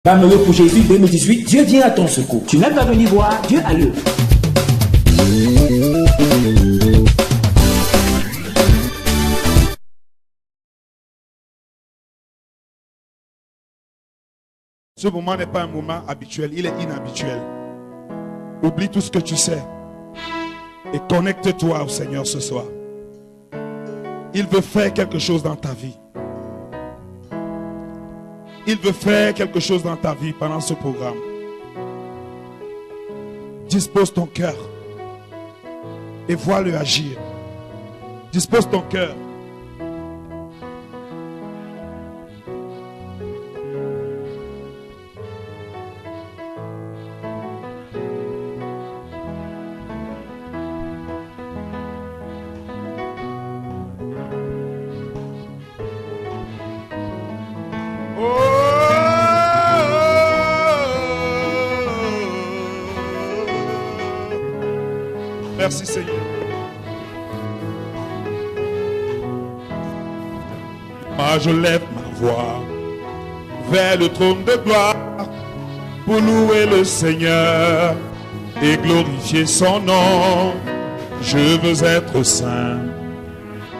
Palmereux pour Jésus 2018, Dieu vient à ton secours. Tu n'es pas venu voir, Dieu a l'œuvre. Ce moment n'est pas un moment habituel, il est inhabituel. Oublie tout ce que tu sais et connecte-toi au Seigneur ce soir. Il veut faire quelque chose dans ta vie. Il veut faire quelque chose dans ta vie pendant ce programme. Dispose ton cœur et vois-le agir. Dispose ton cœur. Merci Seigneur. Moi je lève ma voix vers le trône de gloire pour louer le Seigneur et glorifier son nom. Je veux être saint,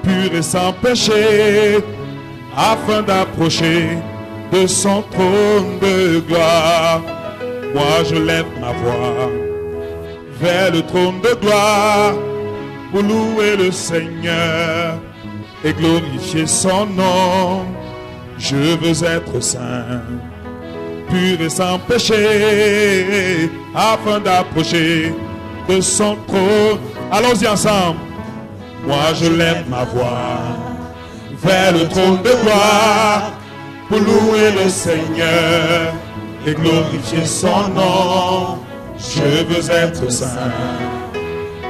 pur et sans péché, afin d'approcher de son trône de gloire. Moi je lève ma voix vers le trône de gloire pour louer le Seigneur et glorifier son nom. Je veux être saint, pur et sans péché, afin d'approcher de son trône. Allons-y ensemble. Moi je lève ma voix vers le trône de gloire pour louer le Seigneur et glorifier son nom. Je veux être saint,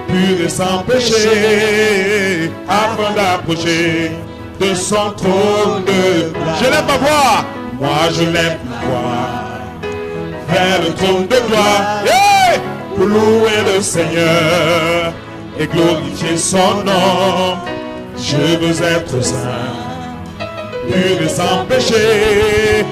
pur et sans péché, afin d'approcher de son trône de gloire. Je lève ma voix, moi je lève ma voix vers le trône de gloire, yeah! Pour louer le Seigneur et glorifier son nom. Je veux être saint, pur et sans péché,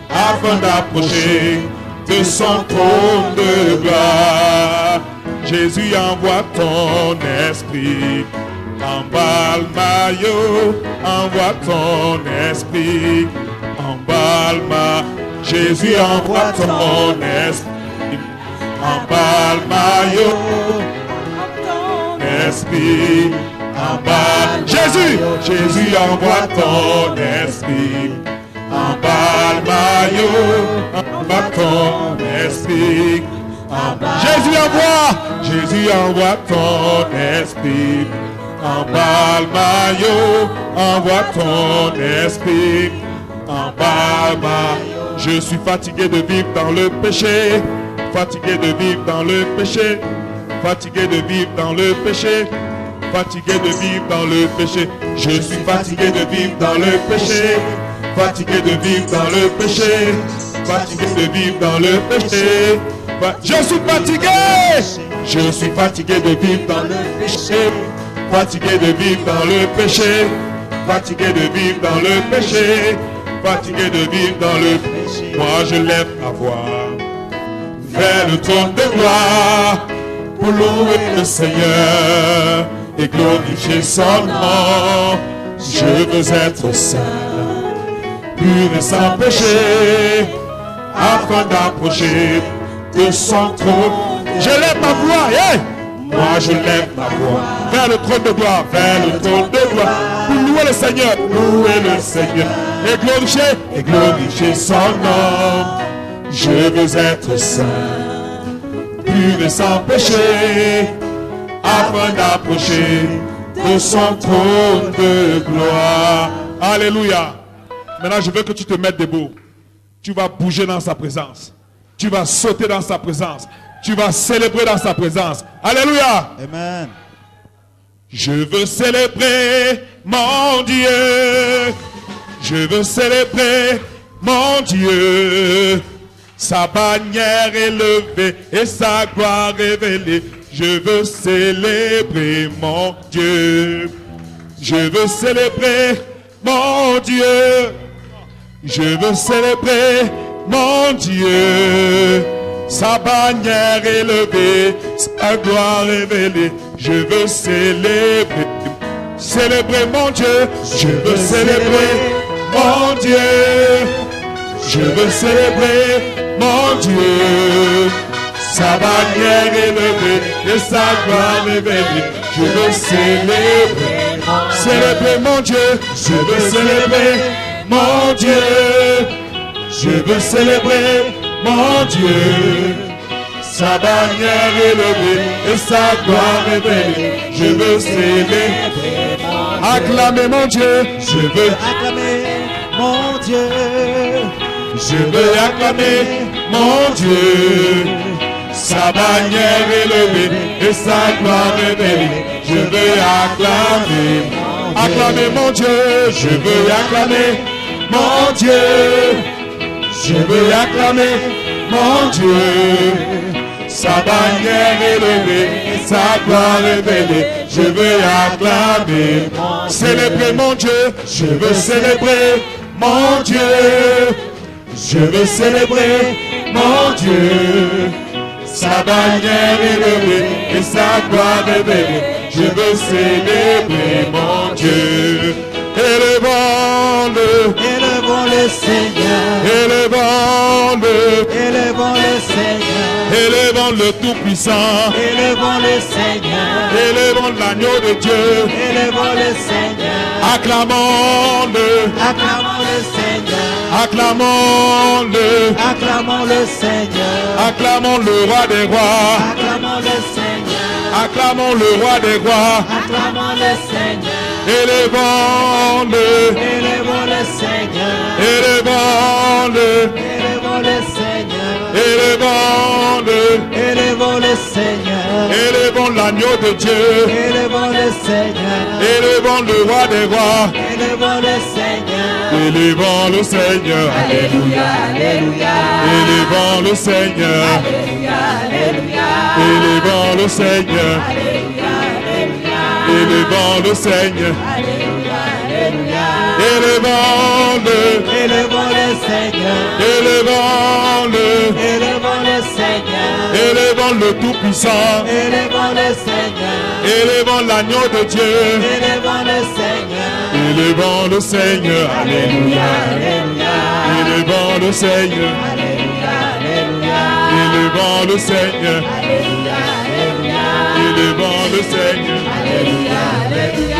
afin d'approcher de son trône de gloire. Jésus, envoie ton esprit, emballe Maillot, envoie ton esprit, emballe ma. Jésus, envoie ton esprit, emballe Maillot, esprit, emballe. Jésus, Jésus, envoie ton esprit, emballe Maillot, emballe ton esprit. Jésus envoie ton esprit. Emballe Maillot, envoie ton esprit. Emballe Maillot. Je suis fatigué de vivre dans le péché, fatigué de vivre dans le péché, fatigué de vivre dans le péché, fatigué de vivre dans le péché. Je suis fatigué de vivre dans le péché, fatigué de vivre dans le péché, fatigué de vivre dans le péché. Je suis fatigué. Je suis fatigué de vivre dans le péché, fatigué de vivre dans le péché, fatigué de vivre dans le péché, fatigué de vivre dans le péché. Moi je lève ma voix vers le trône de gloire pour louer le Seigneur et glorifier son nom. Je veux être saint, pur et sans péché, afin d'approcher de son trône. Je lève ma voix, yeah! Moi je lève ma voix vers le trône de gloire, vers le trône de gloire, pour louer le Seigneur, et glorifier son nom. Je veux être saint, pur et sans péché, afin d'approcher de son trône de gloire. Alléluia. Maintenant je veux que tu te mettes debout. Tu vas bouger dans sa présence. Tu vas sauter dans sa présence. Tu vas célébrer dans sa présence. Alléluia. Amen. Je veux célébrer mon Dieu. Je veux célébrer mon Dieu. Sa bannière élevée et sa gloire révélée. Je veux célébrer mon Dieu. Je veux célébrer mon Dieu. Je veux célébrer mon Dieu. Sa bannière élevée, sa gloire révélée, je veux célébrer. Célébrer mon Dieu, je veux célébrer mon Dieu. Je veux célébrer mon Dieu. Sa bannière élevée et sa gloire révélée, je veux célébrer. Célébrer mon Dieu, je veux célébrer mon Dieu. Je veux célébrer mon Dieu. Sa bannière élevée et sa gloire révélée, je veux célébrer. Acclamer mon Dieu, je veux acclamer mon Dieu. Je veux acclamer mon Dieu. Sa bannière élevée et sa gloire révélée, je veux acclamer. Acclamer mon Dieu, je veux acclamer mon Dieu. Je veux acclamer mon Dieu. Sa bannière élevée et sa gloire révélée, je veux acclamer. Célébrer mon Dieu, je veux célébrer mon Dieu. Je veux célébrer mon Dieu. Sa bannière élevée et sa gloire révélée, je veux célébrer mon Dieu. Élevons-le, Élevons le Seigneur, élevons-le, élevons le Seigneur, élevons le Tout-Puissant, élevons le Seigneur, élevons l'agneau de Dieu, élevons le Seigneur, acclamons-le, acclamons le Seigneur, acclamons-le, acclamons le Seigneur, acclamons le roi des rois, acclamons le Seigneur, acclamons le roi des rois, acclamons le Seigneur, élevons-le, élevons le Seigneur, élevons-le, élevons le Seigneur, élevons-le, élevons le Seigneur, élevons l'agneau de Dieu, élevons le Seigneur, élevons le roi des rois, élevons le Seigneur, élevons le Seigneur, alléluia, alléluia, élevons le Seigneur, alléluia, alléluia, élevons le Seigneur, alléluia, alléluia, élevons le Seigneur, alléluia, alléluia, élevons-le, élevons le Seigneur, élevons-le, élevons le Seigneur, élevons le Tout-Puissant, élevons le Seigneur, élevons l'agneau de Dieu, élevons le Seigneur, élevons le Seigneur, alléluia, alléluia, élevons le Seigneur, alléluia, alléluia, élevons le Seigneur, alléluia, alléluia, élevons le Seigneur. alléluia, alléluia.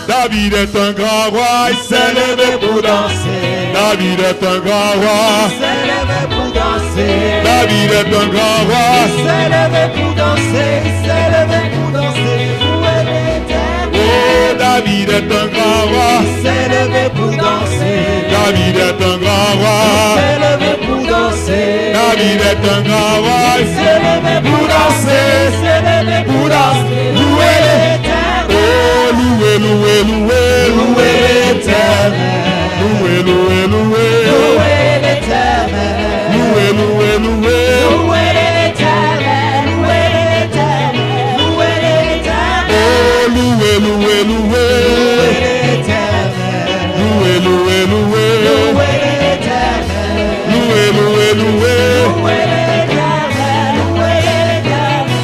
David est un grand roi, il s'est levé pour danser. David est un grand roi, Il s'est levé pour danser. David est un grand Il roi. s'est levé pour danser. Il s'est levé pour danser. Louer l'Éternel. Oh, David est un grand roi, Il s'est levé pour danser. David est un grand Il roi, s'est levé pour danser. David est un grand roi, Il s'est levé pour danser. Il s'est levé pour danser. Louer l'Éternel. oh, louez, louez, louez, Louer l'Éternel. louez, louez, louez, Louer l'Éternel. louez, louez, louez, Louer l'Éternel. Louer l'Éternel. Louer l'Éternel. oh, louez, louez, louez, Louer l'Éternel. louez, louez, louez, Louer l'Éternel. louez, louez, louez. Louer l'Éternel. Louer l'Éternel.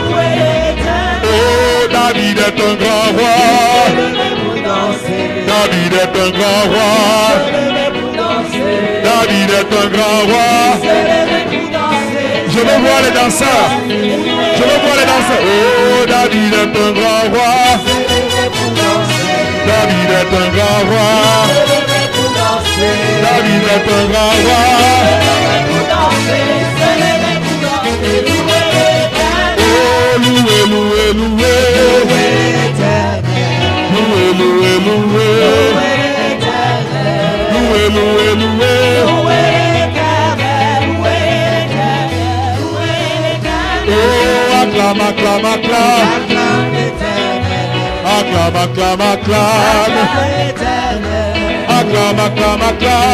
Louer l'Éternel. Oh, David est un grand roi, Levé pour danser. David est un grand roi, Levé pour danser. David est un grand roi. Levé pour danser. Je veux voir les danseurs, je veux voir les danseurs. Oh, David est un grand roi, Levé pour danser. David est un grand roi, Levé pour danser. David est un grand roi. Levé pour danser. Levé pour danser. Louer l'Éternel. Oh, louez, louez, louez, Louer l'Éternel. louez, louez, louez, Louer l'Éternel. louez, louez, louez. Louer l'Éternel. Louer l'Éternel. Louer l'Éternel. Oh, acclame, acclame, acclame, Acclame l'Éternel. acclame, acclame, acclame, Acclame l'Éternel. acclame, acclame, acclame.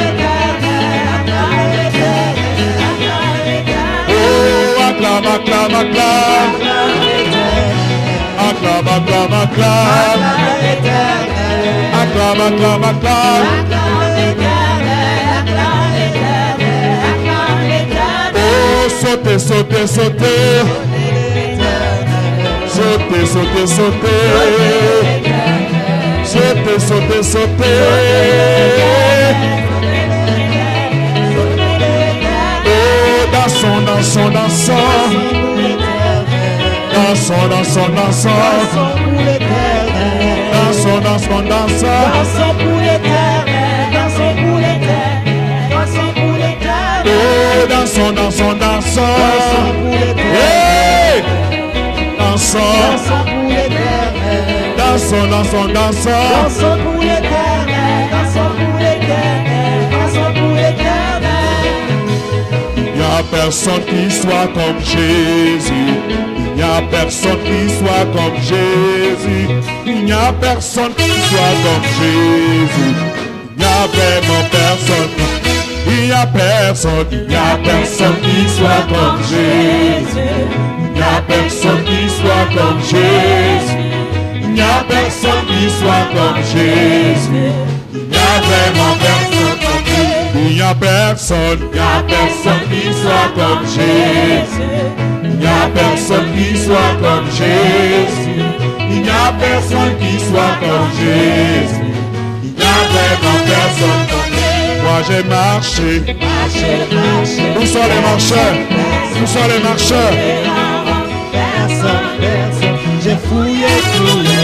Acclame l'Éternel. Acclame l'Éternel. Oh, acclame, acclame, acclame, Acclame l'Éternel. acclame, acclame, acclame, Acclame l'Éternel. acclame, acclame, acclame. Acclame l'Éternel. Acclame l'Éternel. sauter, sauter, sauter. Sauter, sauter, sauter. Sauter, sauter, sauter. Oh, dansons, dansons, dansons. Dansons, dansons, dansons. Dansons, dansons, dansons. Dansons pour l'éternel. Dansons pour l'éternel. Dansons pour l'éternel. Oh, dansons, dansons, dansons. Dansons pour l'éternel. Hey! Dansons. Dansons pour l'éternel. Dansons, dansons, dansons. Dansons pour l'éternel. Dansons pour l'éternel. Dansons pour l'éternel. Il n'y a personne qui soit comme Jésus. Il n'y a personne qui soit comme Jésus. Il n'y a personne qui soit comme Jésus. Il n'y a vraiment personne. Il n'y a personne. Il n'y a personne qui soit comme Jésus. Il n'y a personne qui soit comme Jésus. Il n'y a personne qui soit comme Jésus. Il n'y a vraiment personne comme lui. Il n'y a personne qui soit comme Jésus. Il n'y a personne qui soit comme Jésus. Il n'y a personne qui soit comme Jésus. Il n'y a vraiment personne comme lui. Moi j'ai marché. Où sont les marcheurs? Où sont les marcheurs? Personne, personne. J'ai fouillé, fouillé.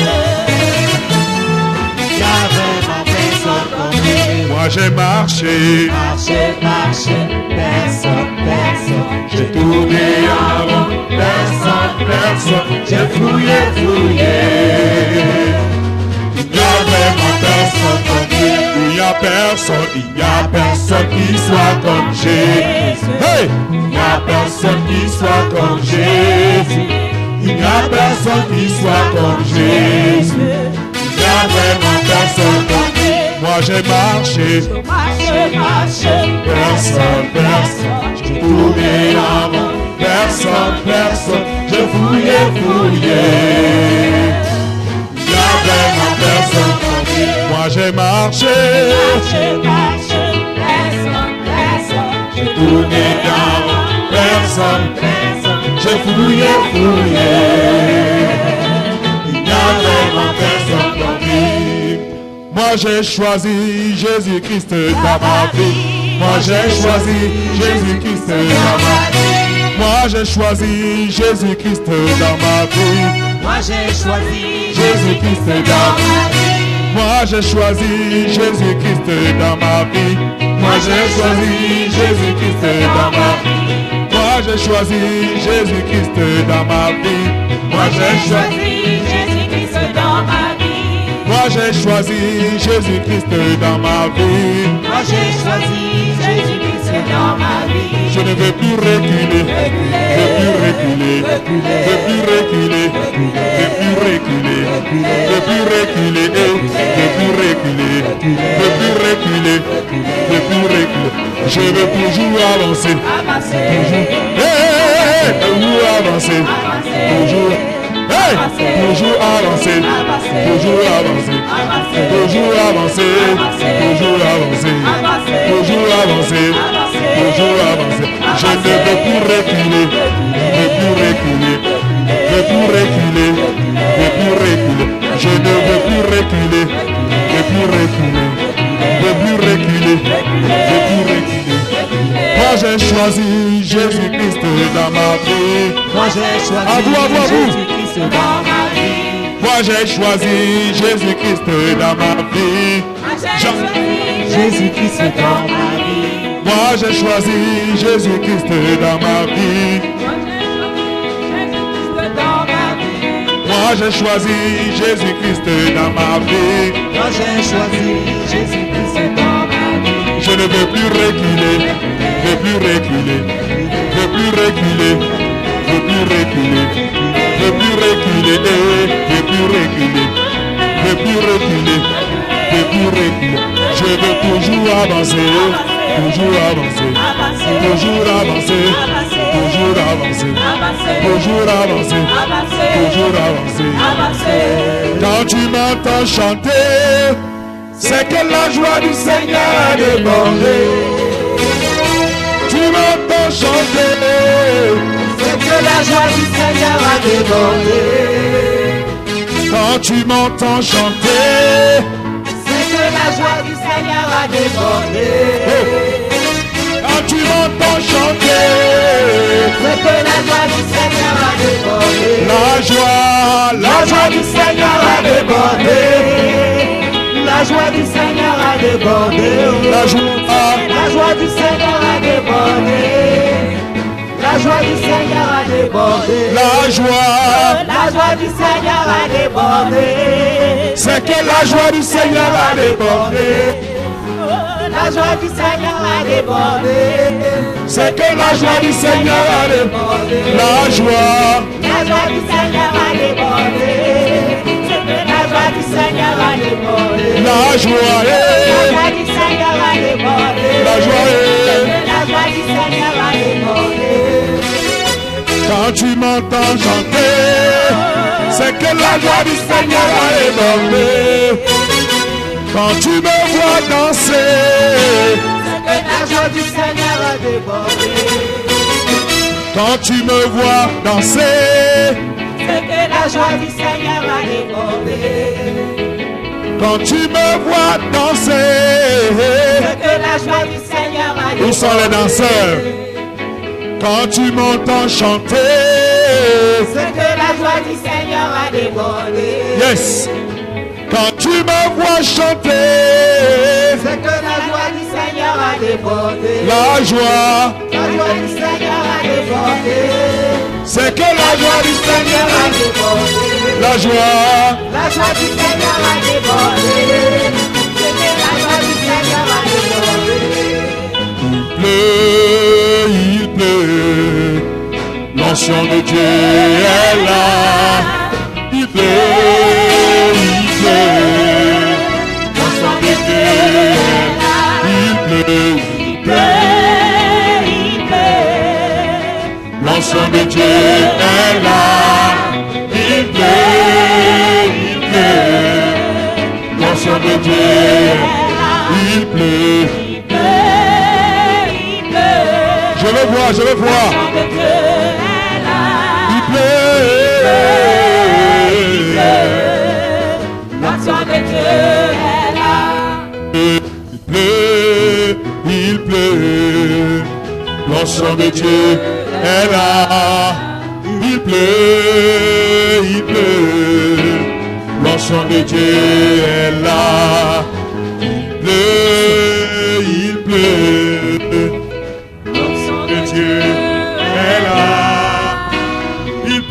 Il y a vraiment personne comme lui. Moi j'ai marché. Marché, marché. Personne, personne. J'ai tourné avant. Personne, Personne. j'ai fouillé, fouillé. Il n'y a vraiment personne comme lui. Il n'y a personne qui soit comme Jésus. Hey! Il n'y a personne qui soit comme Jésus. Il n'y a personne qui soit comme Jésus. Il n'y a vraiment personne comme lui. Moi j'ai marché. Marché, marché. Personne, personne. J'ai tourné avant. Personne, personne. J'ai fouillé, fouillé. Il n'y a vraiment personne comme lui. Moi j'ai marché. Marché, marché. Personne, personne. J'ai tourné avant. Personne. Personne. J'ai fouillé, fouillé. Il n'y a vraiment personne comme lui. Moi j'ai choisi Jésus-Christ dans ma vie. Moi j'ai choisi Jésus-Christ dans ma vie. Moi j'ai choisi Jésus-Christ dans ma vie. Moi j'ai choisi Jésus-Christ dans ma vie. Moi j'ai choisi Jésus-Christ dans ma vie. Moi j'ai choisi Jésus-Christ dans ma vie. Moi j'ai choisi Jésus-Christ dans ma vie. Moi j'ai choisi Jésus-Christ dans ma vie. Moi j'ai choisi Jésus-Christ dans ma vie. Moi j'ai choisi Jésus-Christ dans ma vie. Je ne veux plus reculer, je veux plus reculer, je veux plus reculer, je veux plus reculer, je veux plus reculer, je veux plus reculer, je veux plus reculer, je veux plus reculer. Je veux toujours avancer, toujours avancer, toujours. Hey! Toujours avancer, toujours avancer, toujours avancer, toujours avancer, toujours avancer, toujours avancer. Je ne veux plus reculer, ne plus reculer, ne plus reculer, ne plus reculer. Je ne veux plus reculer, ne plus reculer, ne plus reculer, ne plus reculer. Moi j'ai choisi Jésus-Christ dans ma vie. Moi j'ai choisi Jésus-Christ dans ma vie. Moi j'ai choisi Jésus-Christ dans ma vie. Jésus-Christ dans ma vie. Moi j'ai choisi Jésus-Christ dans ma vie. Moi j'ai choisi Jésus-Christ dans ma vie. Moi j'ai choisi Jésus-Christ dans ma vie. Je ne veux plus reculer, ne plus reculer, ne plus reculer, ne plus reculer, ne plus reculer, ne plus reculer, ne plus reculer, ne plus reculer. Je veux toujours avancer, toujours avancer, toujours avancer, toujours avancer, toujours avancer, toujours avancer. Quand tu m'entends chanter, c'est que la joie du Seigneur a débordé. Tu m'entends m'entends chanter, c'est que la joie du Seigneur a débordé. quand tu m'entends chanter, C'est que la joie du Seigneur a débordé. quand tu m'entends chanter, C'est que la joie du Seigneur a débordé. la joie du Seigneur a débordé. La joie du Seigneur a débordé. la joie, La joie du Seigneur a débordé. La joie du Seigneur a débordé. la joie, La joie du Seigneur a débordé. c'est que la joie du Seigneur a débordé, La joie du Seigneur a débordé. c'est que la joie du Seigneur a débordé, la joie, La joie du Seigneur a débordé. C'est que la joie du Seigneur a débordé. la joie, La joie du Seigneur a débordé. la joie, La joie du Seigneur a débordé. quand tu m'entends chanter, c'est que la joie du Seigneur a débordé, quand tu me vois danser, C'est que la joie du Seigneur a débordé. quand tu me vois danser, C'est que la joie du Seigneur a débordé. quand tu me vois danser, C'est que la joie du Seigneur a débordé. où sont les danseurs? Quand tu m'entends chanter, C'est que la joie du Seigneur a débordé. yes, quand tu me vois chanter, C'est que la joie du Seigneur a débordé. la joie, La joie du Seigneur a débordé. c'est que la joie du Seigneur A a débordé. la joie, La joie du Seigneur a débordé. C'est que la joie du Seigneur a débordé. il pleut, l'onction de Dieu est là, il pleut, l'onction de Dieu est là, il pleut, l'onction de Dieu est là, il pleut, l'onction de Dieu est là, il pleut. Je veux voir, je veux voir. Il pleut. L'action de Dieu est là. Il pleut, il pleut. L'onction de Dieu est là. Il pleut, il pleut. L'onction de Dieu est là. Il pleut, il pleut. Dieu est là, il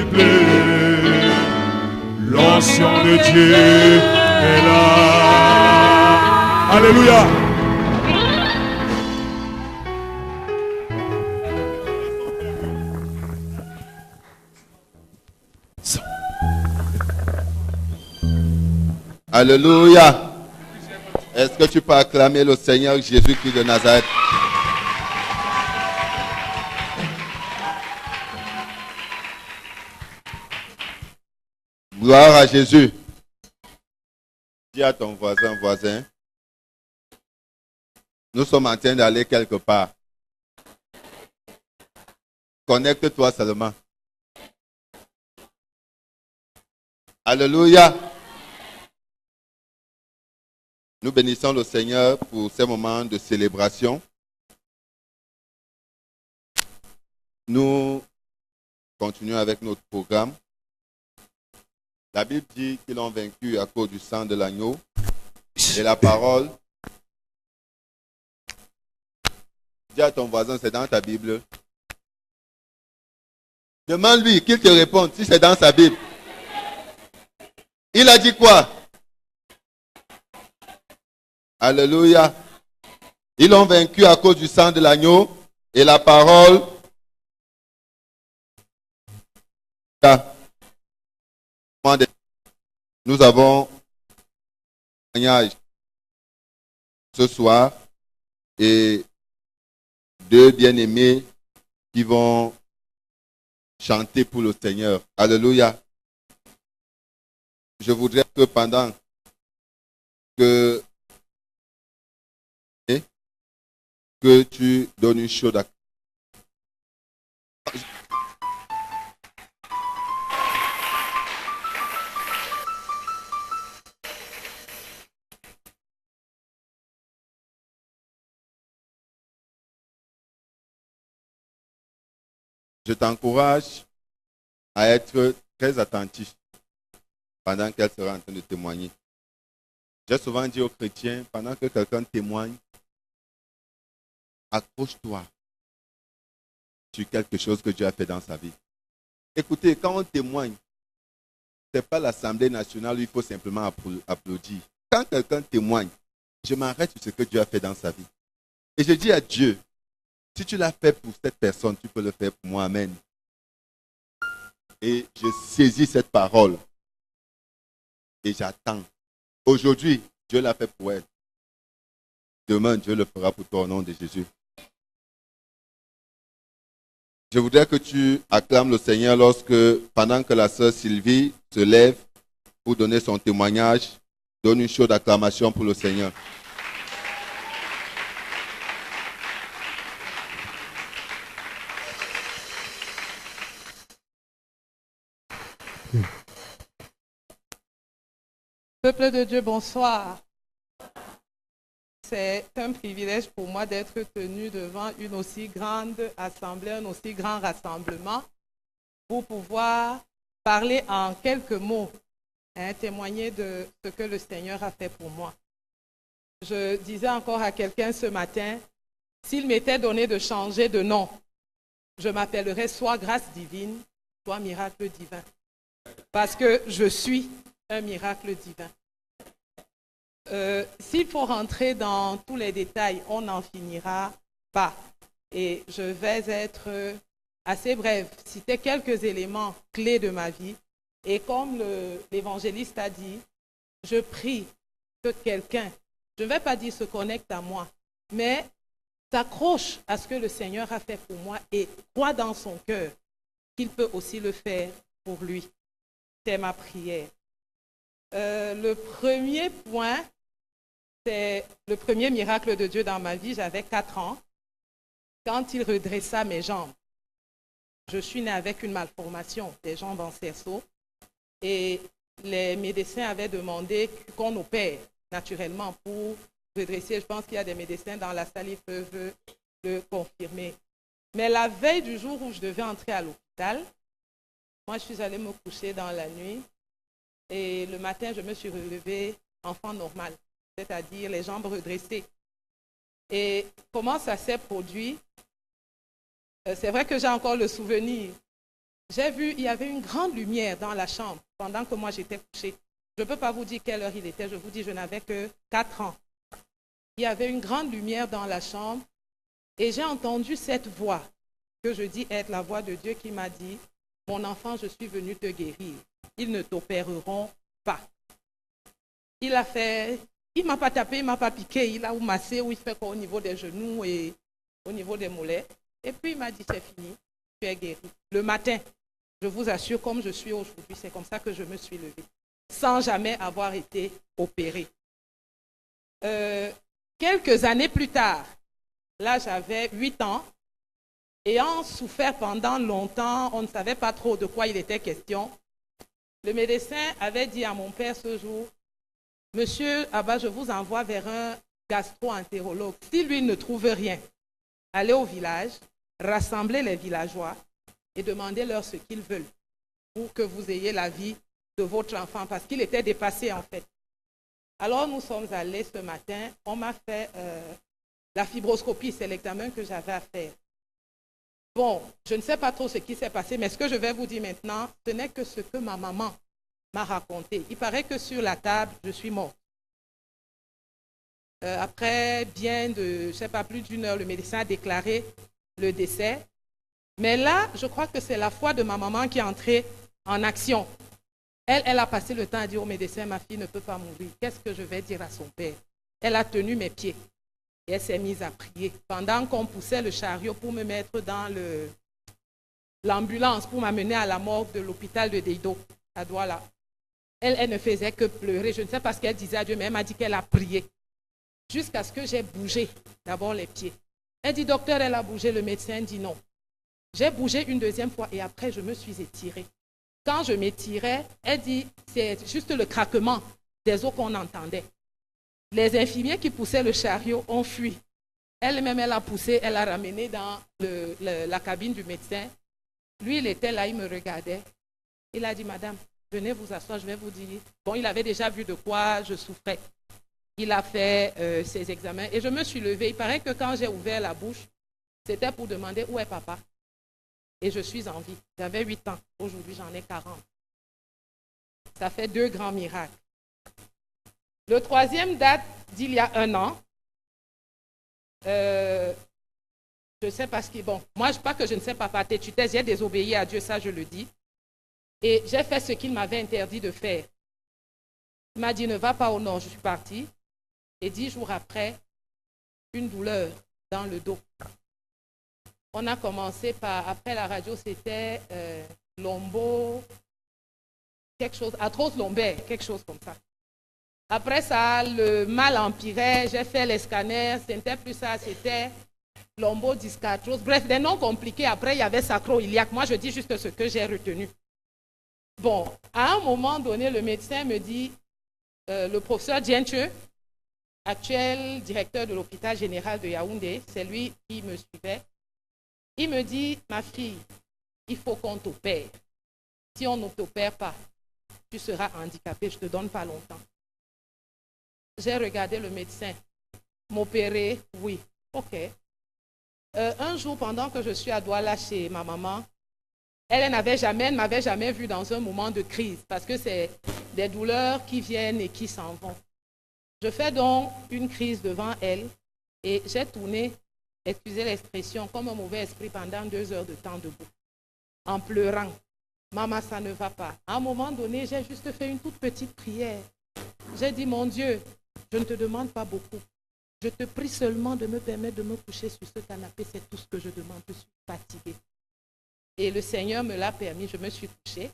pleut, l'onction de Dieu est là. Alléluia. Alléluia. Est-ce que tu peux acclamer le Seigneur Jésus-Christ de Nazareth? Gloire à Jésus. Dis à ton voisin, nous sommes en train d'aller quelque part. Connecte-toi seulement. Alléluia. Nous bénissons le Seigneur pour ces moments de célébration. Nous continuons avec notre programme. La Bible dit qu'ils l'ont vaincu à cause du sang de l'agneau et la parole. Dis à ton voisin, c'est dans ta Bible. Demande-lui qu'il te réponde si c'est dans sa Bible. Il a dit quoi? Alléluia. Ils l'ont vaincu à cause du sang de l'agneau et la parole. Nous avons un témoignage ce soir et deux bien-aimés qui vont chanter pour le Seigneur. Alléluia. Je voudrais que pendant que que tu donnes une chaude acclamation. Je t'encourage à être très attentif pendant qu'elle sera en train de témoigner. J'ai souvent dit aux chrétiens, pendant que quelqu'un témoigne, accroche-toi sur quelque chose que Dieu a fait dans sa vie. Écoutez, quand on témoigne, ce n'est pas l'Assemblée nationale où il faut simplement applaudir. Quand quelqu'un témoigne, je m'arrête sur ce que Dieu a fait dans sa vie. Et je dis à Dieu, si tu l'as fait pour cette personne, tu peux le faire pour moi. Amen. Et je saisis cette parole. Et j'attends. Aujourd'hui, Dieu l'a fait pour elle. Demain, Dieu le fera pour toi au nom de Jésus. Je voudrais que tu acclames le Seigneur pendant que la sœur Sylvie se lève pour donner son témoignage, donne une chaude acclamation pour le Seigneur. Peuple de Dieu, bonsoir. C'est un privilège pour moi d'être tenu devant une aussi grande assemblée, un aussi grand rassemblement, pour pouvoir parler en quelques mots, témoigner de ce que le Seigneur a fait pour moi. Je disais encore à quelqu'un ce matin, s'il m'était donné de changer de nom, je m'appellerais soit grâce divine, soit miracle divin. Parce que je suis un miracle divin. S'il faut rentrer dans tous les détails, on n'en finira pas. Et je vais être assez brève, citer quelques éléments clés de ma vie. Et comme l'évangéliste a dit, je prie que quelqu'un, je ne vais pas dire se connecte à moi, mais s'accroche à ce que le Seigneur a fait pour moi et croit dans son cœur qu'il peut aussi le faire pour lui. C'est ma prière. Le premier point, c'est le premier miracle de Dieu dans ma vie. J'avais 4 ans, quand il redressa mes jambes. Je suis née avec une malformation des jambes en cerceau et les médecins avaient demandé qu'on opère naturellement pour redresser. Je pense qu'il y a des médecins dans la salle, ils peuvent le confirmer. Mais la veille du jour où je devais entrer à l'hôpital, moi je suis allée me coucher dans la nuit. Et le matin, je me suis relevée enfant normal, c'est-à-dire les jambes redressées. Et comment ça s'est produit? C'est vrai que j'ai encore le souvenir. J'ai vu, il y avait une grande lumière dans la chambre pendant que moi j'étais couchée. Je ne peux pas vous dire quelle heure il était, je vous dis, je n'avais que 4 ans. Il y avait une grande lumière dans la chambre et j'ai entendu cette voix que je dis être la voix de Dieu qui m'a dit, « Mon enfant, je suis venu te guérir. Ils ne t'opéreront pas. » Il ne m'a pas tapé, il ne m'a pas piqué, il a massé, ou il fait quoi au niveau des genoux et au niveau des mollets. Et puis il m'a dit, c'est fini, tu es guéri. Le matin, je vous assure, comme je suis aujourd'hui, c'est comme ça que je me suis levée, sans jamais avoir été opérée. Quelques années plus tard, là j'avais 8 ans, ayant souffert pendant longtemps, on ne savait pas trop de quoi il était question. Le médecin avait dit à mon père ce jour, « Monsieur Abba, je vous envoie vers un gastro-entérologue. Si lui ne trouve rien, allez au village, rassemblez les villageois et demandez-leur ce qu'ils veulent pour que vous ayez la vie de votre enfant. » Parce qu'il était dépassé en fait. Alors nous sommes allés ce matin, on m'a fait la fibroscopie, c'est l'examen que j'avais à faire. Bon, je ne sais pas trop ce qui s'est passé, mais ce que je vais vous dire maintenant, ce n'est que ce que ma maman m'a raconté. Il paraît que sur la table, je suis morte. Après bien de, je ne sais pas, plus d'1 heure, le médecin a déclaré le décès. Mais là, je crois que c'est la foi de ma maman qui est entrée en action. Elle a passé le temps à dire au médecin, ma fille ne peut pas mourir. Qu'est-ce que je vais dire à son père? Elle a tenu mes pieds. Et elle s'est mise à prier. Pendant qu'on poussait le chariot pour me mettre dans l'ambulance, pour m'amener à la morgue de l'hôpital de Deido, à Douala. Elle ne faisait que pleurer. Je ne sais pas ce qu'elle disait à Dieu, mais elle m'a dit qu'elle a prié. Jusqu'à ce que j'ai bougé d'abord les pieds. Elle dit, docteur, elle a bougé. Le médecin dit non. J'ai bougé une deuxième fois et après, je me suis étirée. Quand je m'étirais, elle dit, c'est juste le craquement des os qu'on entendait. Les infirmiers qui poussaient le chariot ont fui. Elle-même, elle a poussé, elle a ramené dans la cabine du médecin. Lui, il était là, il me regardait. Il a dit, madame, venez vous asseoir, je vais vous dire. Bon, il avait déjà vu de quoi je souffrais. Il a fait ses examens et je me suis levée. Il paraît que quand j'ai ouvert la bouche, c'était pour demander où est papa. Et je suis en vie. J'avais 8 ans. Aujourd'hui, j'en ai 40. Ça fait 2 grands miracles. Le troisième date d'il y a 1 an. Je sais parce que, bon, moi, pas que je ne sais pas par tétutesse, j'ai désobéi à Dieu, ça je le dis. Et j'ai fait ce qu'il m'avait interdit de faire. Il m'a dit, ne va pas au nord, je suis partie. Et 10 jours après, une douleur dans le dos. On a commencé par, après la radio, c'était lombo, quelque chose, arthrose lombaire, quelque chose comme ça. Après ça, le mal empirait, j'ai fait les scanners, c'était plus ça, c'était lombodyscarthrose. Bref, des noms compliqués. Après, il y avait sacro-iliaque. Moi, je dis juste ce que j'ai retenu. Bon, à un moment donné, le médecin me dit, le professeur Dienthieu, actuel directeur de l'hôpital général de Yaoundé, c'est lui qui me suivait. Il me dit, ma fille, il faut qu'on t'opère. Si on ne t'opère pas, tu seras handicapée, je ne te donne pas longtemps. J'ai regardé le médecin. M'opérer, oui. OK. Un jour, pendant que je suis à Douala chez ma maman, elle ne m'avait jamais vue dans un moment de crise parce que c'est des douleurs qui viennent et qui s'en vont. Je fais donc une crise devant elle et j'ai tourné, excusez l'expression, comme un mauvais esprit pendant 2 heures de temps debout, en pleurant. Maman, ça ne va pas. À un moment donné, j'ai juste fait une toute petite prière. J'ai dit, mon Dieu, je ne te demande pas beaucoup. Je te prie seulement de me permettre de me coucher sur ce canapé. C'est tout ce que je demande. Je suis fatiguée. Et le Seigneur me l'a permis. Je me suis couchée.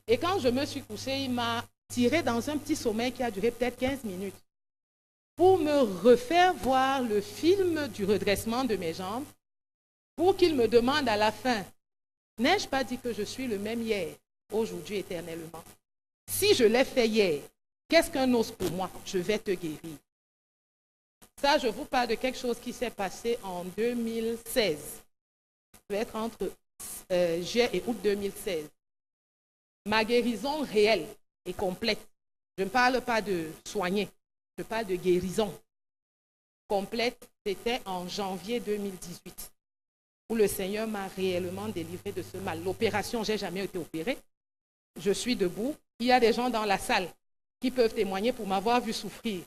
Et quand je me suis couchée, il m'a tiré dans un petit sommeil qui a duré peut-être 15 minutes pour me refaire voir le film du redressement de mes jambes pour qu'il me demande à la fin, n'ai-je pas dit que je suis le même hier, aujourd'hui, éternellement? Si je l'ai fait hier, qu'est-ce qu'un os pour moi? Je vais te guérir. Ça, je vous parle de quelque chose qui s'est passé en 2016. Ça peut être entre juillet et août 2016. Ma guérison réelle et complète. Je ne parle pas de soigner, je parle de guérison complète. C'était en janvier 2018 où le Seigneur m'a réellement délivré de ce mal. L'opération, je n'ai jamais été opérée. Je suis debout. Il y a des gens dans la salle qui peuvent témoigner pour m'avoir vu souffrir.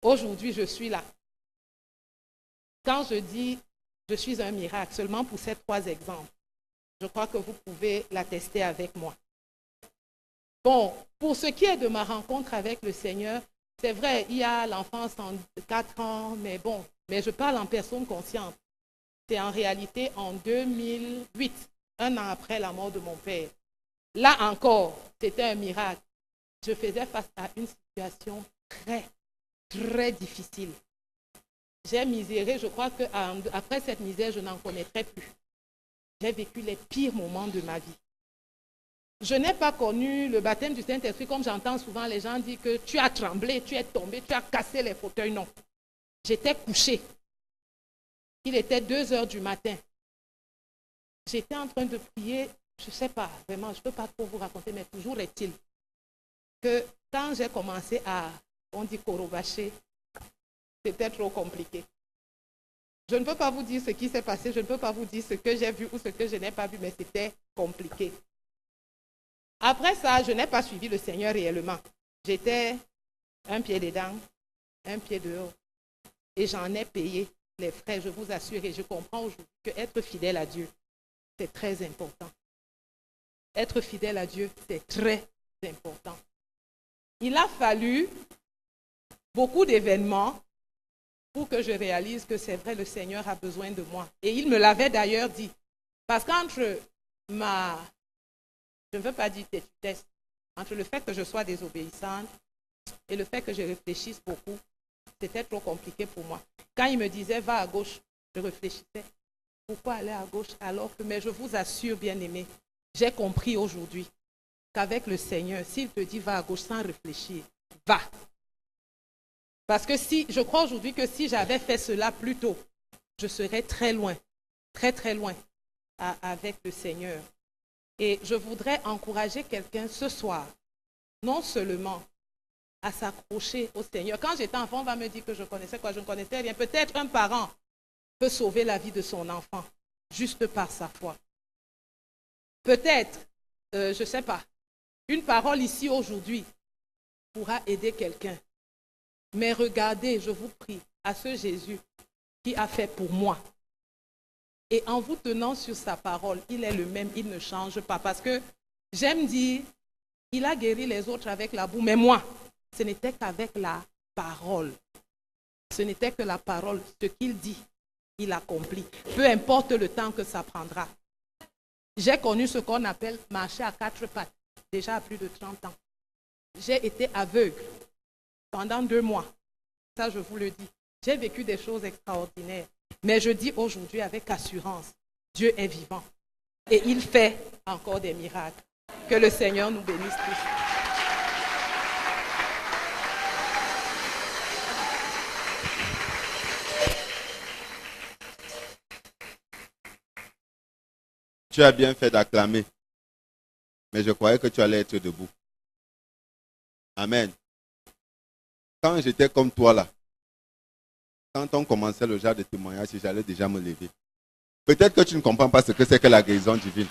Aujourd'hui, je suis là. Quand je dis je suis un miracle, seulement pour ces 3 exemples, je crois que vous pouvez l'attester avec moi. Bon, pour ce qui est de ma rencontre avec le Seigneur, c'est vrai, il y a l'enfance en 4 ans, mais bon, mais je parle en personne consciente. C'est en réalité en 2008, 1 an après la mort de mon père. Là encore, c'était un miracle. Je faisais face à une situation très difficile. J'ai miséré, je crois qu'après cette misère, je n'en connaîtrai plus. J'ai vécu les pires moments de ma vie. Je n'ai pas connu le baptême du Saint-Esprit comme j'entends souvent les gens dire que tu as tremblé, tu es tombé, tu as cassé les fauteuils. Non. J'étais couchée. Il était 2 heures du matin. J'étais en train de prier, je ne sais pas, vraiment, je ne peux pas trop vous raconter, mais toujours est-il que quand j'ai commencé à, on dit corobacher, c'était trop compliqué. Je ne peux pas vous dire ce qui s'est passé, je ne peux pas vous dire ce que j'ai vu ou ce que je n'ai pas vu, mais c'était compliqué. Après ça, je n'ai pas suivi le Seigneur réellement. J'étais un pied dedans, un pied dehors. Et j'en ai payé les frais, je vous assure. Et je comprends aujourd'hui qu'être fidèle à Dieu, c'est très important. Être fidèle à Dieu, c'est très important. Il a fallu beaucoup d'événements pour que je réalise que c'est vrai, le Seigneur a besoin de moi. Et il me l'avait d'ailleurs dit. Parce qu'entre je ne veux pas dire tétutesse, entre le fait que je sois désobéissante et le fait que je réfléchisse beaucoup, c'était trop compliqué pour moi. Quand il me disait va à gauche, Je réfléchissais. Pourquoi aller à gauche alors que, mais je vous assure, bien-aimés, j'ai compris aujourd'hui qu'avec le Seigneur, s'il te dit va à gauche sans réfléchir, va. Parce que je crois aujourd'hui que si j'avais fait cela plus tôt, je serais très loin, très très loin avec le Seigneur. Et je voudrais encourager quelqu'un ce soir, non seulement à s'accrocher au Seigneur. Quand j'étais enfant, on va me dire que je connaissais quoi, je ne connaissais rien. Peut-être un parent peut sauver la vie de son enfant juste par sa foi. Peut-être, je ne sais pas, une parole ici aujourd'hui pourra aider quelqu'un. Mais regardez, je vous prie, à ce Jésus qui a fait pour moi. Et en vous tenant sur sa parole, il est le même, il ne change pas. Parce que j'aime dire, il a guéri les autres avec la boue, mais moi, ce n'était qu'avec la parole. Ce n'était que la parole, ce qu'il dit, il accomplit. Peu importe le temps que ça prendra. J'ai connu ce qu'on appelle marcher à 4 pattes, déjà à plus de 30 ans. J'ai été aveugle pendant 2 mois. Ça, je vous le dis. J'ai vécu des choses extraordinaires. Mais je dis aujourd'hui avec assurance, Dieu est vivant. Et il fait encore des miracles. Que le Seigneur nous bénisse tous. Tu as bien fait d'acclamer. Mais je croyais que tu allais être debout. Amen. Quand j'étais comme toi là, quand on commençait le genre de témoignage, j'allais déjà me lever. Peut-être que tu ne comprends pas ce que c'est que la guérison divine.